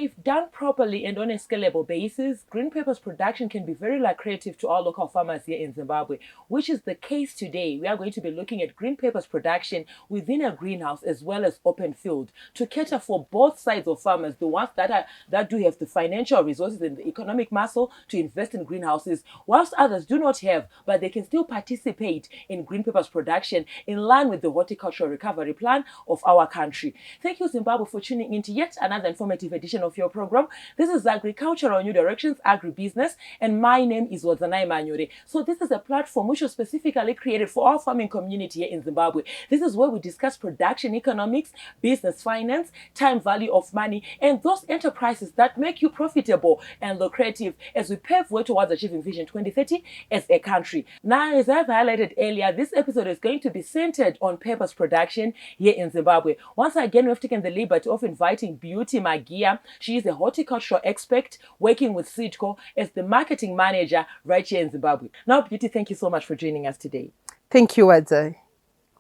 if done properly and on a scalable basis, green peppers production can be very lucrative to our local farmers here in Zimbabwe, which is the case today. We are going to be looking at green peppers production within a greenhouse as well as open field to cater for both sides of farmers, the ones that do have the financial resources and the economic muscle to invest in greenhouses, whilst others do not have, but they can still participate in green peppers production in line with the horticultural recovery plan of our country. Thank you, Zimbabwe, for tuning into yet another informative edition of your program. This is Agricultural New Directions, Agribusiness, and my name is Wazanai Manyore. So this is a platform which was specifically created for our farming community here in Zimbabwe. This is where we discuss production economics, business finance, time value of money, and those enterprises that make you profitable and lucrative as we pave way towards achieving Vision 2030 as a country. Now, as I've highlighted earlier, this episode is going to be centered on peppers production here in Zimbabwe. Once again, we've taken the liberty of inviting Beauty Magia. She is a horticultural expert working with Seedco as the marketing manager right here in Zimbabwe. Now, Beauty, thank you so much for joining us today. Thank you, Wadza.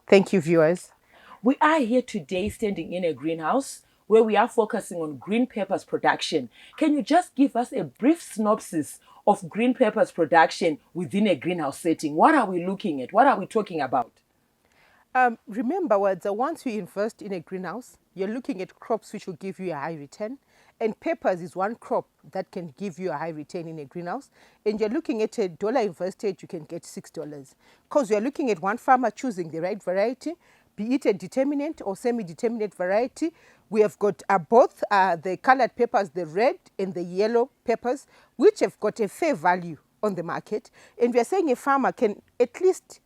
Thank you, viewers. We are here today standing in a greenhouse where we are focusing on green peppers production. Can you just give us a brief synopsis of green peppers production within a greenhouse setting? What are we looking at? What are we talking about? Remember, Wadza, once you invest in a greenhouse, you're looking at crops which will give you a high return. And peppers is one crop that can give you a high return in a greenhouse. And you're looking at $1 invested, you can get $6. Because you're looking at one farmer choosing the right variety, be it a determinate or semi-determinate variety. We have got both the colored peppers, the red and the yellow peppers, which have got a fair value on the market. And we are saying a farmer can at least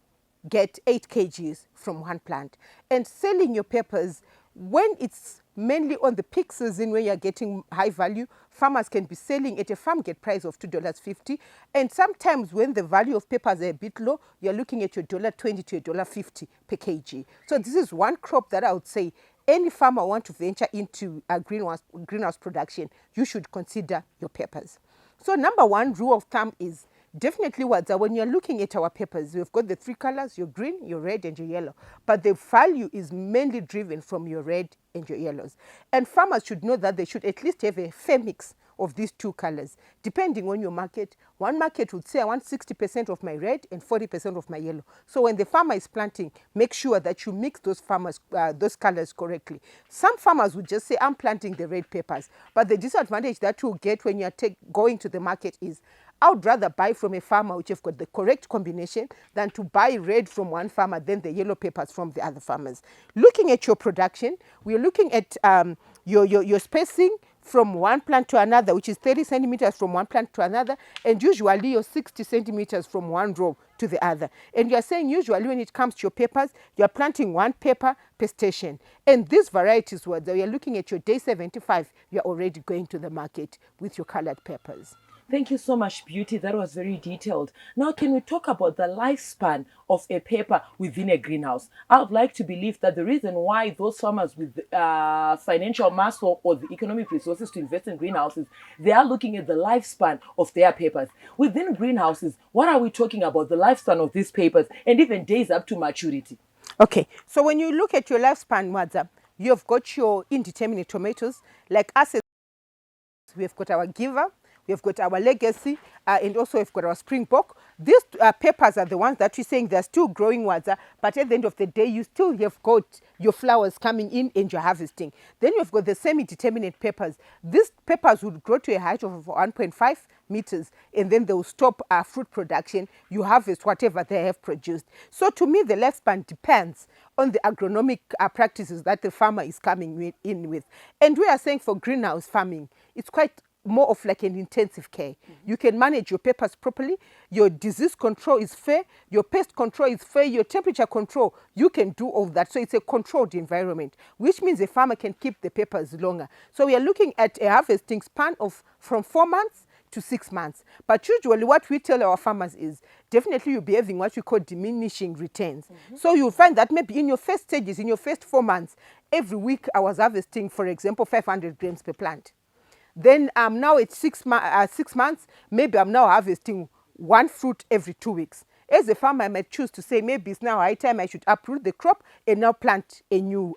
get 8 kgs from one plant. And selling your peppers, when it's mainly on the peak season when you're getting high value, farmers can be selling at a farm gate price of $2.50. And sometimes when the value of peppers are a bit low, you're looking at your $1.20 to $1.50 per kg. So this is one crop that I would say any farmer want to venture into a greenhouse production, you should consider your peppers. So number one rule of thumb is definitely when you're looking at our peppers, we've got the 3 colors, your green, your red, and your yellow. But the value is mainly driven from your red and your yellows. And farmers should know that they should at least have a fair mix of these 2 colors. Depending on your market, one market would say I want 60% of my red and 40% of my yellow. So when the farmer is planting, make sure that you mix those colors correctly. Some farmers would just say I'm planting the red peppers. But the disadvantage that you'll get when you're going to the market is I would rather buy from a farmer which have got the correct combination than to buy red from one farmer, then the yellow peppers from the other farmers. Looking at your production, we're looking at your spacing from one plant to another, which is 30 centimeters from one plant to another, and usually you're 60 centimeters from one row to the other. And you're saying usually when it comes to your peppers, you're planting 1 pepper per station. And these varieties, where you're looking at your day 75, you're already going to the market with your colored peppers. Thank you so much, Beauty. That was very detailed. Now, can we talk about the lifespan of a pepper within a greenhouse? I would like to believe that the reason why those farmers with financial muscle or the economic resources to invest in greenhouses, they are looking at the lifespan of their peppers. Within greenhouses, what are we talking about, the lifespan of these peppers and even days up to maturity? Okay, so when you look at your lifespan, Wadza, you've got your indeterminate tomatoes. Like us, we've got our giver, we've got our legacy, and also we've got our springbok. These peppers are the ones that you're saying they're still growing, Wadza, but at the end of the day, you still have got your flowers coming in and you're harvesting. Then you've got the semi-determinate peppers. These peppers would grow to a height of 1.5 meters, and then they'll stop fruit production. You harvest whatever they have produced. So to me, the lifespan depends on the agronomic practices that the farmer is coming in with. And we are saying for greenhouse farming, it's quite more of like an intensive care. Mm-hmm. You can manage your peppers properly, your disease control is fair, your pest control is fair, your temperature control, you can do all that. So it's a controlled environment, which means a farmer can keep the peppers longer. So we are looking at a harvesting span of from 4 months to 6 months. But usually what we tell our farmers is definitely you'll be having what we call diminishing returns. Mm-hmm. So you'll find that maybe in your first stages, in your first 4 months, every week I was harvesting, for example, 500 grams per plant. Then now it's 6 months, maybe I'm now harvesting 1 fruit every 2 weeks. As a farmer, I might choose to say maybe it's now high time I should uproot the crop and now plant a new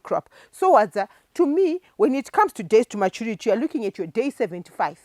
crop. So to me, when it comes to days to maturity, you are looking at your day 75.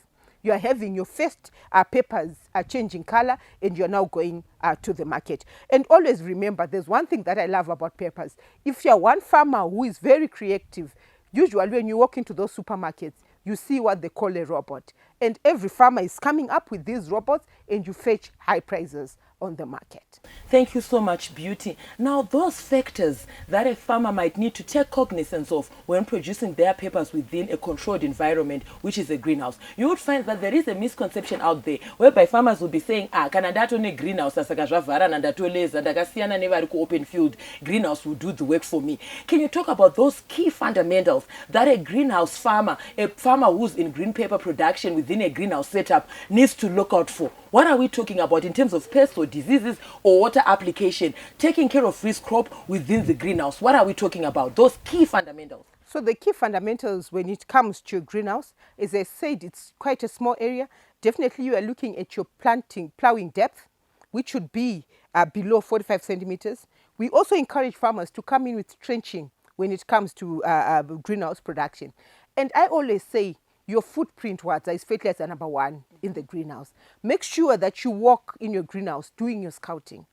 You are having your first peppers are changing color, and you're now going to the market. And always remember, there's one thing that I love about peppers. If you're one farmer who is very creative, usually when you walk into those supermarkets, you see what they call a robot. And every farmer is coming up with these robots, and you fetch high prices on the market. Thank you so much, Beauty. Now, those factors that a farmer might need to take cognizance of when producing their peppers within a controlled environment, which is a greenhouse, you would find that there is a misconception out there whereby farmers will be saying, kana ndatone greenhouse asaka zvavhara nandatoleza ndakasiyana nevari kuopen field, greenhouse will do the work for me. Can you talk about those key fundamentals that a greenhouse farmer, a farmer who's in green pepper production within a greenhouse setup, needs to look out for? What are we talking about in terms of pests or diseases or water application, taking care of risk crop within the greenhouse? What are we talking about? Those key fundamentals. So the key fundamentals when it comes to your greenhouse, as I said, it's quite a small area. Definitely you are looking at your plowing depth, which should be below 45 centimeters. We also encourage farmers to come in with trenching when it comes to greenhouse production. And I always say, your footprint water is fertilizer number one in the greenhouse. Make sure that you walk in your greenhouse doing your scouting.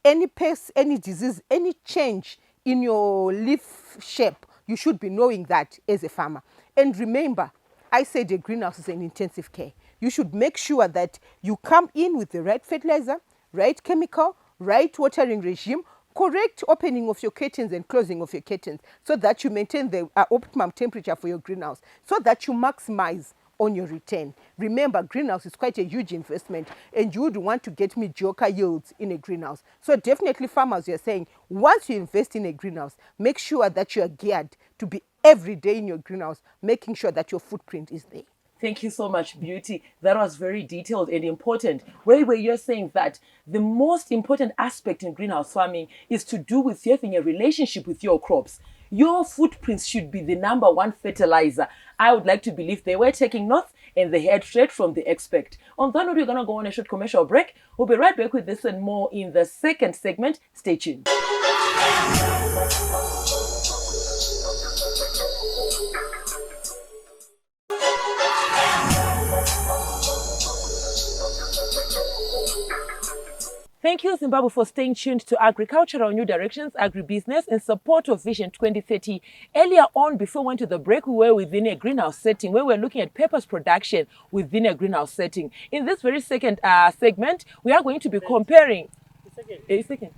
Any pest, any disease, any change in your leaf shape, you should be knowing that as a farmer. And remember, I said a greenhouse is an intensive care. You should make sure that you come in with the right fertilizer, right chemical, right watering regime, correct opening of your curtains and closing of your curtains, so that you maintain the optimum temperature for your greenhouse, so that you maximize on your return. Remember, greenhouse is quite a huge investment, and you would want to get mediocre yields in a greenhouse. So definitely farmers, you're saying, once you invest in a greenhouse, make sure that you are geared to be every day in your greenhouse, making sure that your footprint is there. Thank you so much, Beauty. That was very detailed and important. Where you're saying that the most important aspect in greenhouse farming is to do with having a relationship with your crops. Your footprints should be the number one fertilizer. I would like to believe they were taking notes and they heard straight from the expert. On that note, we're going to go on a short commercial break. We'll be right back with this and more in the second segment. Stay tuned. Thank you, Zimbabwe, for staying tuned to Agricultural New Directions, Agribusiness, in support of Vision 2030. Earlier on, before we went to the break, we were within a greenhouse setting where we're looking at peppers production within a greenhouse setting. In this very second segment, we are going to be comparing... A second.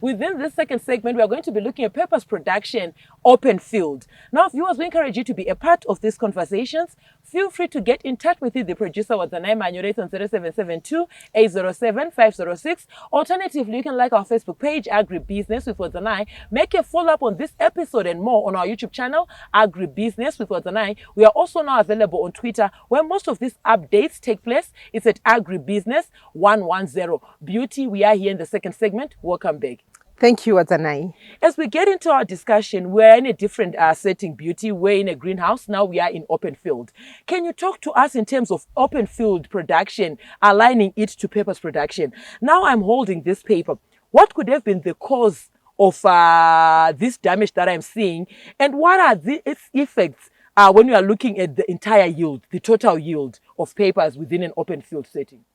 Within this second segment, we are going to be looking at peppers production open field. Now, viewers, we encourage you to be a part of these conversations. Feel free to get in touch with you, the producer, with the name Manurate on 0772-807-506. Alternatively, you can like our Facebook page, Agribusiness with Wadzanai. Make a follow-up on this episode and more on our YouTube channel, Agribusiness with Wadzanai. We are also now available on Twitter, where most of these updates take place. It's at Agribusiness 110. Beauty, we are here in the second segment. Welcome back. Thank you, Wadzanai. As we get into our discussion, we're in a different setting, Beauty. We're in a greenhouse. Now we are in open field. Can you talk to us in terms of open field production, aligning it to peppers production? Now I'm holding this paper. What could have been the cause of this damage that I'm seeing? And what are its effects when you are looking at the entire yield, the total yield of peppers within an open field setting?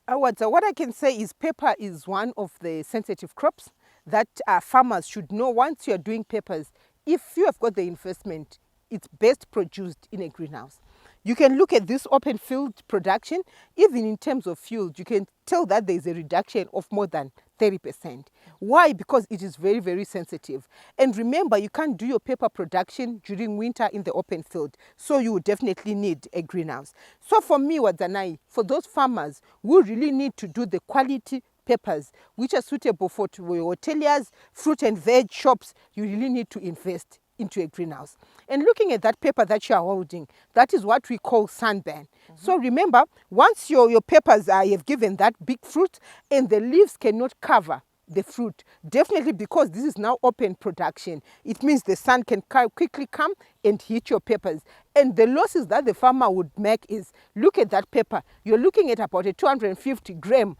What I can say is pepper is one of the sensitive crops that farmers should know. Once you're doing peppers, if you have got the investment, it's best produced in a greenhouse. You can look at this open field production. Even in terms of yield, you can tell that there's a reduction of more than 30%. Why? Because it is very, very sensitive. And remember, you can't do your pepper production during winter in the open field. So you would definitely need a greenhouse. So for me, Wadzanai, for those farmers who really need to do the quality peppers, which are suitable for hoteliers, fruit and veg shops, you really need to invest into a greenhouse. And looking at that pepper that you are holding, that is what we call sunburn. So remember, once your peppers you've given that big fruit and the leaves cannot cover the fruit. Definitely, because this is now open production, it means the sun can quickly come and hit your peppers. And the losses that the farmer would make is, look at that pepper. You're looking at about a 250 gram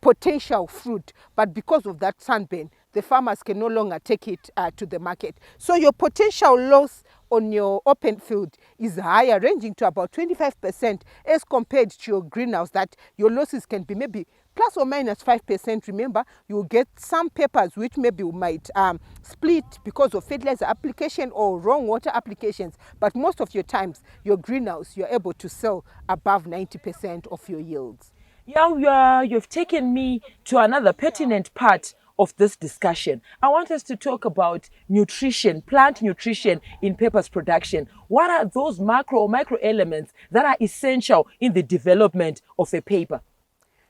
potential fruit, but because of that sunburn, the farmers can no longer take it to the market. So your potential loss on your open field is higher, ranging to about 25% as compared to your greenhouse, that your losses can be maybe plus or minus 5%. Remember, you will get some peppers which maybe might split because of fertilizer application or wrong water applications, but most of your times, your greenhouse, you're able to sell above 90% of your yields. Yeah, you've taken me to another pertinent part of this discussion. I want us to talk about nutrition, plant nutrition in peppers production. What are those macro or micro elements that are essential in the development of a pepper?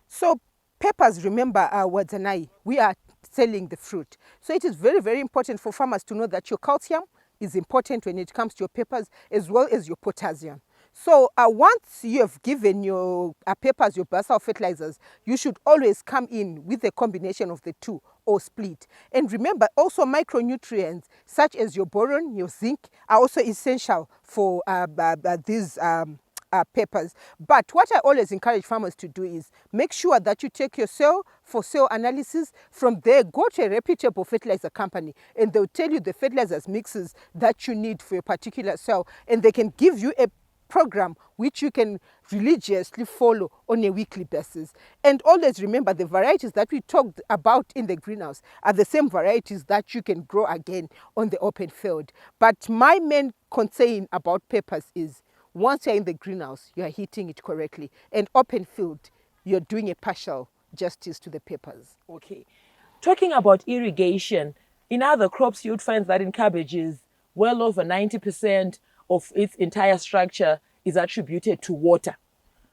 So peppers, remember, Wadzanai, we are selling the fruit. So it is very, very important for farmers to know that your calcium is important when it comes to your peppers, as well as your potassium. So once you have given your peppers your basal fertilizers, you should always come in with a combination of the two or split. And remember, also micronutrients such as your boron, your zinc are also essential for these peppers. But what I always encourage farmers to do is make sure that you take your cell for cell analysis. From there, go to a reputable fertilizer company and they'll tell you the fertilizers mixes that you need for your particular cell, and they can give you a program which you can religiously follow on a weekly basis. And always remember, the varieties that we talked about in the greenhouse are the same varieties that you can grow again on the open field. But my main concern about peppers is, once you're in the greenhouse, you are hitting it correctly. And open field, you're doing a partial justice to the peppers. Okay. Talking about irrigation, in other crops, you'd find that in cabbages, well over 90% of its entire structure is attributed to water.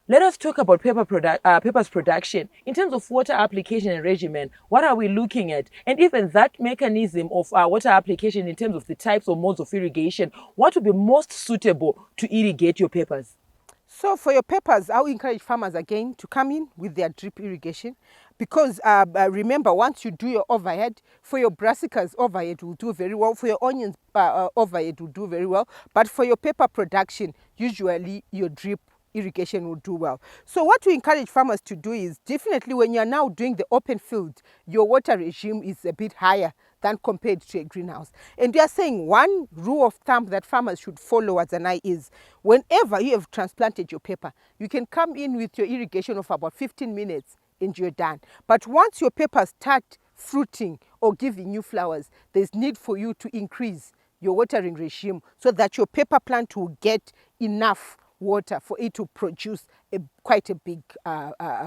Let us talk about peppers production. In terms of water application and regimen, what are we looking at? And even that mechanism of water application in terms of the types or modes of irrigation, what would be most suitable to irrigate your peppers? So for your peppers, I will encourage farmers again to come in with their drip irrigation, because remember, once you do your overhead, for your brassicas, overhead will do very well. For your onions, overhead will do very well. But for your pepper production, usually your drip irrigation will do well. So what we encourage farmers to do is, definitely when you're now doing the open field, your water regime is a bit higher than compared to a greenhouse. And we are saying one rule of thumb that farmers should follow as an eye is, whenever you have transplanted your pepper, you can come in with your irrigation of about 15 minutes and you're done. But once your peppers start fruiting or giving you flowers, there's need for you to increase your watering regime so that your pepper plant will get enough water for it to produce quite a big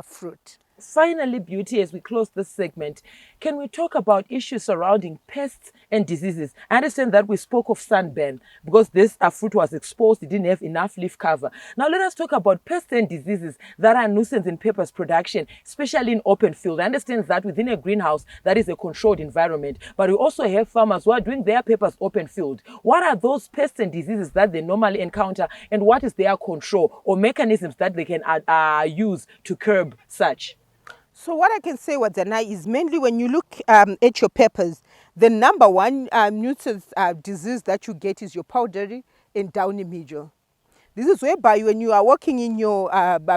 fruit. Finally, Beauty, as we close this segment, can we talk about issues surrounding pests and diseases? I understand that we spoke of sunburn because this fruit was exposed, it didn't have enough leaf cover. Now let us talk about pests and diseases that are a nuisance in peppers production, especially in open field. I understand that within a greenhouse, that is a controlled environment, but we also have farmers who are doing their peppers open field. What are those pests and diseases that they normally encounter, and what is their control or mechanisms that they can use to curb such? So what I can say, Wadzanai, is mainly when you look at your peppers, the number one nuisance disease that you get is your powdery and downy mildew. This is whereby when you are working in your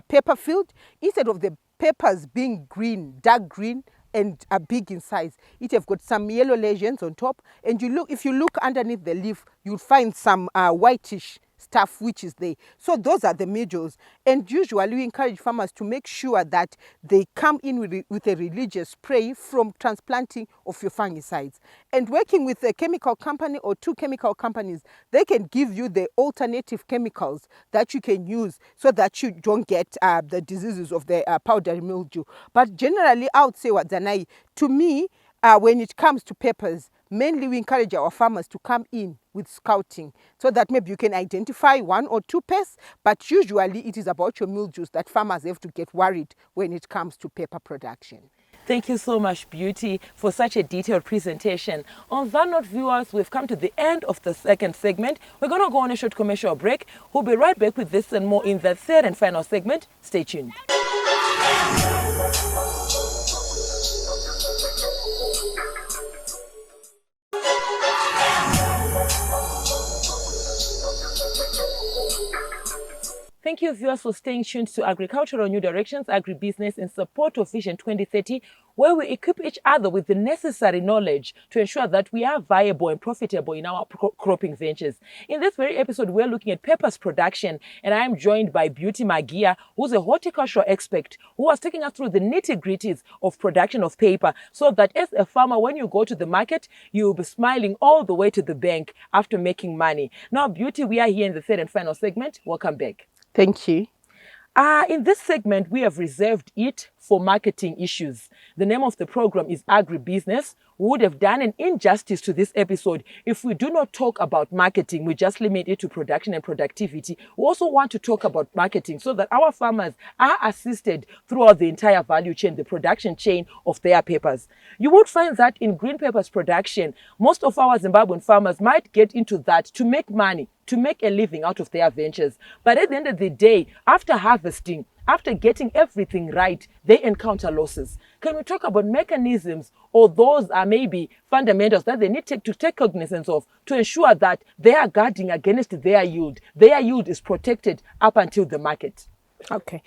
pepper field, instead of the peppers being green, dark green, and are big in size, it have got some yellow lesions on top. And if you look underneath the leaf, you'll find some whitish stuff which is there. So those are the mildews. And usually we encourage farmers to make sure that they come in with a religious spray from transplanting of your fungicides. And working with a chemical company or two chemical companies, they can give you the alternative chemicals that you can use so that you don't get the diseases of the powdery mildew. But generally, I would say, Wadzanai, to me, when it comes to peppers, mainly we encourage our farmers to come in with scouting so that maybe you can identify one or two pests, but usually it is about your mildews that farmers have to get worried when it comes to pepper production. Thank you so much, Beauty, for such a detailed presentation. On that note, viewers, we've come to the end of the second segment. We're going to go on a short commercial break. We'll be right back with this and more in the third and final segment. Stay tuned. Thank you, viewers, for staying tuned to Agricultural New Directions, Agribusiness in support of Vision 2030, where we equip each other with the necessary knowledge to ensure that we are viable and profitable in our cropping ventures. In this very episode, we're looking at peppers production, and I am joined by Beauty Magia, who's a horticultural expert who was taking us through the nitty-gritties of production of pepper, so that as a farmer, when you go to the market, you'll be smiling all the way to the bank after making money. Now, Beauty, we are here in the third and final segment. Welcome back. Thank you. In this segment, we have reserved it for marketing issues. The name of the program is Agribusiness. We would have done an injustice to this episode if we do not talk about marketing. We just limit it to production and productivity. We also want to talk about marketing so that our farmers are assisted throughout the entire value chain, the production chain of their peppers. You would find that in green peppers production, most of our Zimbabwean farmers might get into that to make money, to make a living out of their ventures. But at the end of the day, after harvesting, after getting everything right, they encounter losses. Can we talk about mechanisms, or those are maybe fundamentals that they need to take cognizance of to ensure that they are guarding against their yield? Their yield is protected up until the market. Okay.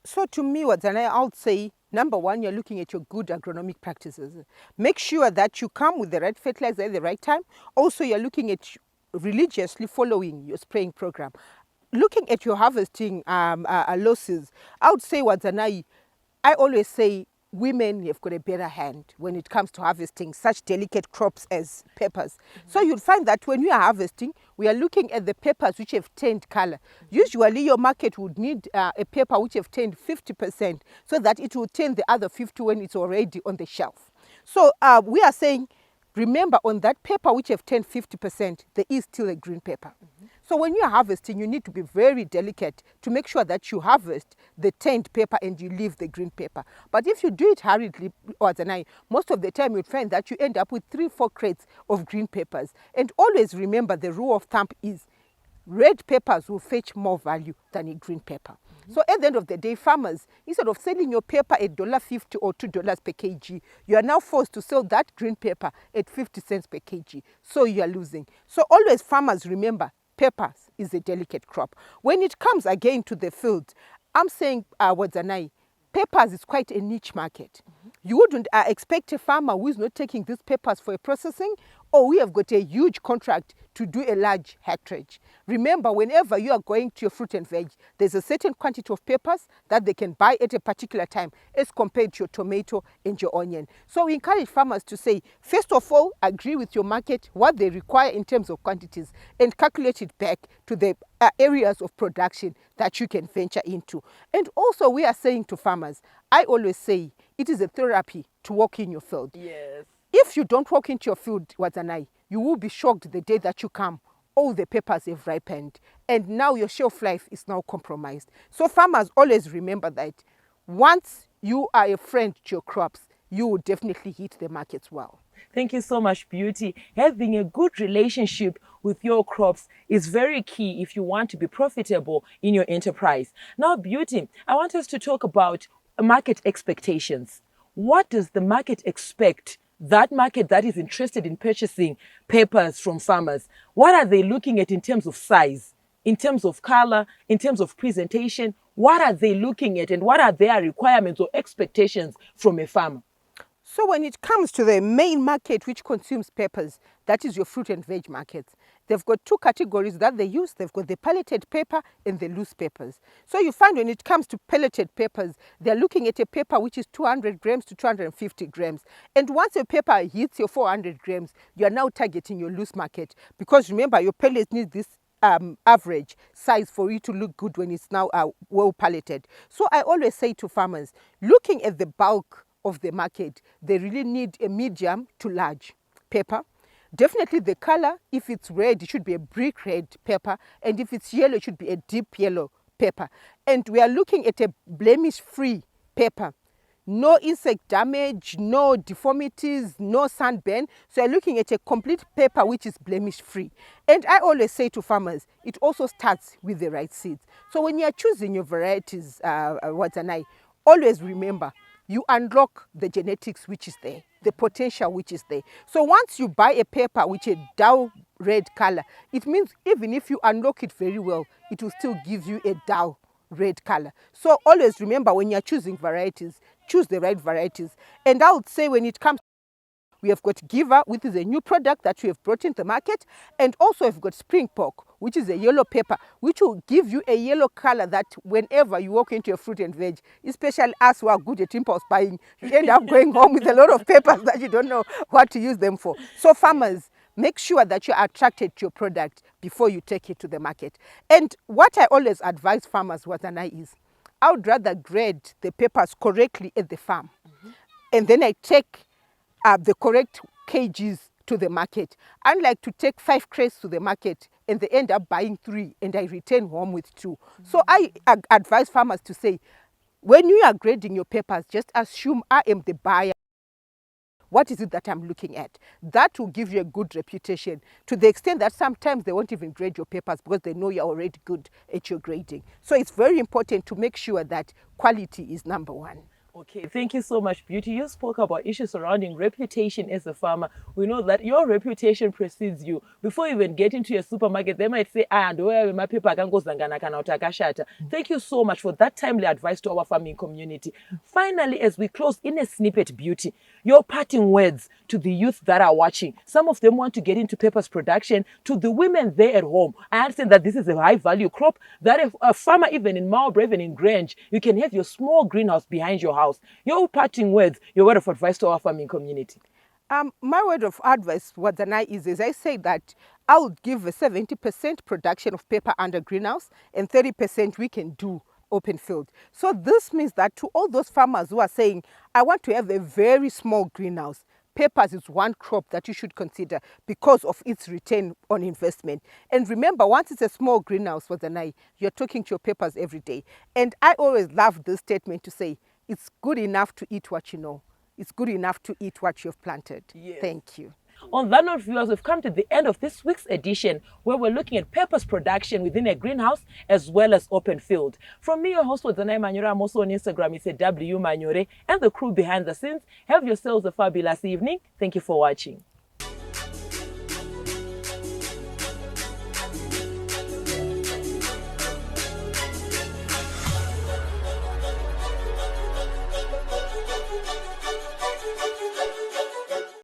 So to me, I would say, number one, you're looking at your good agronomic practices. Make sure that you come with the right fertilizer at the right time. Also, you're looking at religiously following your spraying program. Looking at your harvesting losses, I would say, I always say women have got a better hand when it comes to harvesting such delicate crops as peppers. So you'll find that when we are harvesting, we are looking at the peppers which have turned color. Usually your market would need a pepper which have turned 50% so that it will turn the other 50 when it's already on the shelf. So we are saying, remember, on that pepper which have turned 50%, there is still a green pepper. So when you're harvesting, you need to be very delicate to make sure that you harvest the turned pepper and you leave the green pepper. But if you do it hurriedly, most of the time you'd find that you end up with 3-4 crates of green peppers. And always remember, the rule of thumb is red peppers will fetch more value than a green pepper. So at the end of the day, farmers, instead of selling your pepper at $1.50 or $2 per kg, you are now forced to sell that green pepper at 50 cents per kg. So you are losing. So always, farmers, remember, peppers is a delicate crop. When it comes again to the field, I'm saying, peppers is quite a niche market. You wouldn't expect a farmer who is not taking these peppers for a processing, or we have got a huge contract to do a large hectarage. Remember, whenever you are going to your fruit and veg, there's a certain quantity of peppers that they can buy at a particular time as compared to your tomato and your onion. So we encourage farmers to say, first of all, agree with your market, what they require in terms of quantities, and calculate it back to the areas of production that you can venture into. And also, we are saying to farmers, I always say, it is a therapy to walk in your field. Yes. If you don't walk into your field, you will be shocked the day that you come. All the peppers have ripened, and now your shelf life is now compromised. So farmers, always remember that once you are a friend to your crops, you will definitely hit the markets well. Thank you so much, Beauty. Having a good relationship with your crops is very key if you want to be profitable in your enterprise. Now, Beauty, I want us to talk about market expectations. What does the market expect? That market that is interested in purchasing peppers from farmers, what are they looking at in terms of size, in terms of color, in terms of presentation? What are they looking at, and what are their requirements or expectations from a farmer? So when it comes to the main market which consumes peppers, that is your fruit and veg markets, they've got two categories that they use. They've got the pelleted pepper and the loose peppers. So you find when it comes to pelleted peppers, they're looking at a pepper which is 200 grams to 250 grams. And once a pepper hits your 400 grams, you are now targeting your loose market. Because remember, your pellets need this average size for you to look good when it's now well palleted. So I always say to farmers, looking at the bulk of the market, they really need a medium to large pepper. Definitely the color, if it's red, it should be a brick red pepper, and if it's yellow, it should be a deep yellow pepper. And we are looking at a blemish-free pepper. No insect damage, no deformities, no sunburn. So you're looking at a complete pepper which is blemish-free. And I always say to farmers, it also starts with the right seeds. So when you're choosing your varieties, always remember, you unlock the genetics which is there, the potential which is there. So once you buy a pepper which is dull red color. It means even if you unlock it very well, it will still give you a dull red color. So always remember, when you're choosing varieties, choose the right varieties. And I would say, when it comes, we have got Giver, which is a new product that we have brought in the market. And also we've got Spring Pork, which is a yellow pepper, which will give you a yellow color that whenever you walk into a fruit and veg, especially us who are good at impulse buying, you end up going home with a lot of peppers that you don't know what to use them for. So farmers, make sure that you're attracted to your product before you take it to the market. And what I always advise farmers, Wazanai, is I would rather grade the peppers correctly at the farm. And then I take the correct kgs to the market. Unlike to take 5 crates to the market and they end up buying 3 and I return home with 2. So I advise farmers to say, when you are grading your peppers, just assume I am the buyer. What is it that I'm looking at? That will give you a good reputation, to the extent that sometimes they won't even grade your papers because they know you're already good at your grading. So it's very important to make sure that quality is number one. Okay, thank you so much, Beauty. You spoke about issues surrounding reputation as a farmer. We know that your reputation precedes you. Before you even get into your supermarket, they might say, Thank you so much for that timely advice to our farming community. Finally, as we close, in a snippet, Beauty, your parting words to the youth that are watching. Some of them want to get into peppers production. To the women there at home, I understand that this is a high-value crop, that if a farmer, even in Marlborough, even in Grange, you can have your small greenhouse behind your house. Your parting words, your word of advice to our farming community. My word of advice, Wadzanai, is I say that I would give a 70% production of pepper under greenhouse and 30% we can do open field. So this means that to all those farmers who are saying, I want to have a very small greenhouse, peppers is one crop that you should consider because of its return on investment. And remember, once it's a small greenhouse, Wadzanai, you're talking to your peppers every day. And I always love this statement to say, it's good enough to eat what you know. It's good enough to eat what you've planted. Yes. Thank you. On that note, viewers, we've come to the end of this week's edition, where we're looking at peppers production within a greenhouse as well as open field. From me, your host, Wadzanai Manyore, I'm also on Instagram. It's a W Manyore, and the crew behind the scenes. Have yourselves a fabulous evening. Thank you for watching.